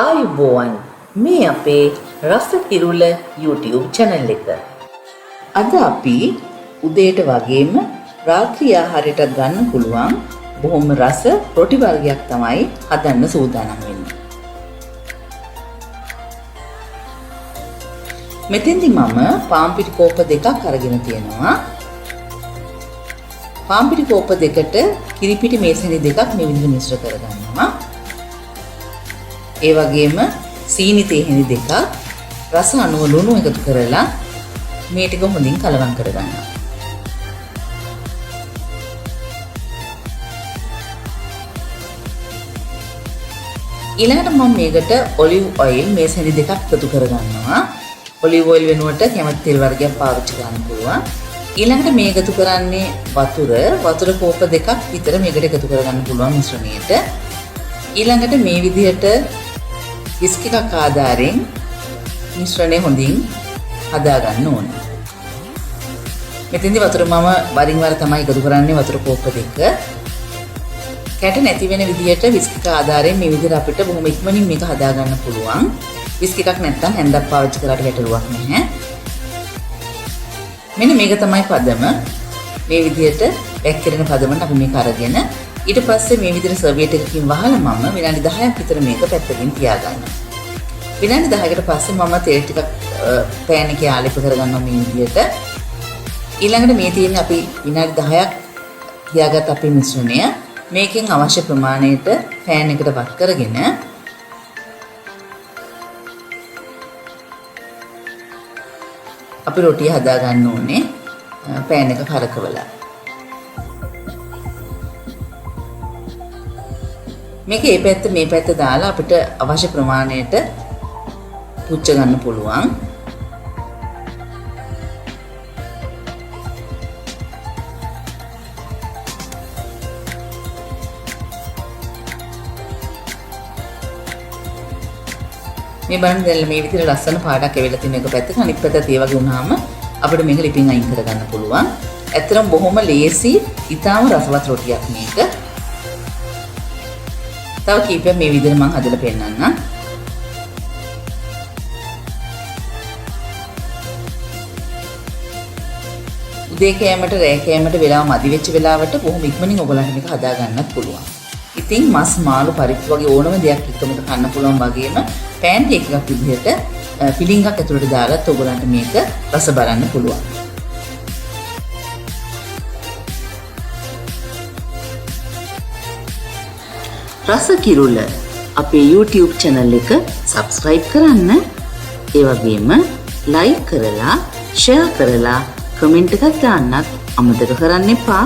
ආයුබෝවන් මේ අපේ රස කිරුල YouTube channel එක. අද අපි උදේට වගේම රාත්‍රී ආහාරයට ගන්න පුළුවන් බොහොම රස රොටි වර්ගයක් තමයි හදන්න සූදානම් වෙන්නේ. මෙතෙන්දි මම පාන් පිටි කෝප දෙකක් අරගෙන තියෙනවා. පාන් පිටි කෝප දෙකට කිරි පිටි මේසෙනි දෙකක් මේ විදිහට මිශ්‍ර කරගන්නවා. ඒ වගේම සීනි තේහෙනි දෙකක් රස අණුව ලුණු එකතු කරලා මේ ටික හොඳින් කලවම් කරගන්නවා. ඊළඟට මම මේකට ඔලිව් ඔයිල් මේසෙනි දෙකක් එකතු කරගන්නවා. ඔලිව් ඔයිල් වෙනුවට කැමති තෙල් වර්ගයක් පාවිච්චි කරන්න පුළුවන්. ඊළඟට මේ එකතු කරන්නේ වතුර කෝප දෙකක් විතර මේකට එකතු කරගන්න පුළුවන් මිශ්‍රණයට. ඊළඟට මේ විදිහට විස්ක් එකක් ආධාරයෙන් මිශ්‍රණය හොඳින් හදා ගන්න ඕනේ. මෙතෙන්දි වතුර මම වරින් වර තමයි එකතු කරන්නේ වතුර කෝප දෙක. කැට නැති වෙන විදිහට විස්ක් එක ආධාරයෙන් මේ විදිහට අපිට බොහොම ඉක්මනින් මේක හදා ගන්න පුළුවන්. විස්ක් එකක් නැත්නම් හැන්දක් පාවිච්චි කරාට ගැටලුවක් නැහැ. මෙන්න මේක තමයි පදම. මේ විදිහට වැක්කිරෙන පදමට අපි මේක අරගෙන ඊට පස්සේ මේ විදිහට සර්වියට් එකකින් වහලා මම විනාඩි 10ක් විතර මේක පැත්තකින් තියාගන්නවා. විනාඩි 10කට පස්සේ මම තෙල් ටිකක් පෑන් එකේ ආලේප කරගන්නවා මේ විදිහට. ඊළඟට මේ තියෙන අපි විනාඩි 10ක් තියාගත් අපේ මිශ්‍රණය මේකෙන් අවශ්‍ය ප්‍රමාණයට පෑන් එකට වත් කරගෙන අපි රොටිය හදා ගන්න ඕනේ පෑන් එක කරකවලා. මේක මේ පැත්ත මේ පැත්ත දාලා අපිට අවශ්‍ය ප්‍රමාණයට පුච්ච ගන්න පුළුවන්. මේ බලන්න දැන් මේ විදිහට ලස්සන පාඩක් එවෙලා තියෙන එක පැත්තක අනිත් පැත්තත් ඒ වගේ වුණාම අපිට මේක ලිපින් අයින් කරගන්න පුළුවන්. ඇත්තටම බොහොම ලේසි, ඉතාම රසවත් රොටියක් මේක. තව කීපයක් මේ විදිහට මම හදලා පෙන්නන්නම්. උදේ කෑමට රෑ කෑමට වෙලාව මදි වෙච්ච වෙලාවට බොහොම ඉක්මනින් ඔයගලන්ට මේක හදා ගන්නත් පුළුවන්. ඉතින් මස් මාළු පරිප්පු වගේ ඕනම දෙයක් එක්කම කන්න පුළුවන් වගේම පෑන් කේක් එකක් විදිහට ෆිලිං එකක් ඇතුළට දාලත් ඔයගලන්ට මේක රස බලන්න පුළුවන්. රස කිරුල අපේ YouTube channel එක subscribe කරන්න. ඒ වගේම like කරලා, share කරලා, comment එකක් දාන්නත් අමතක කරන්න එපා.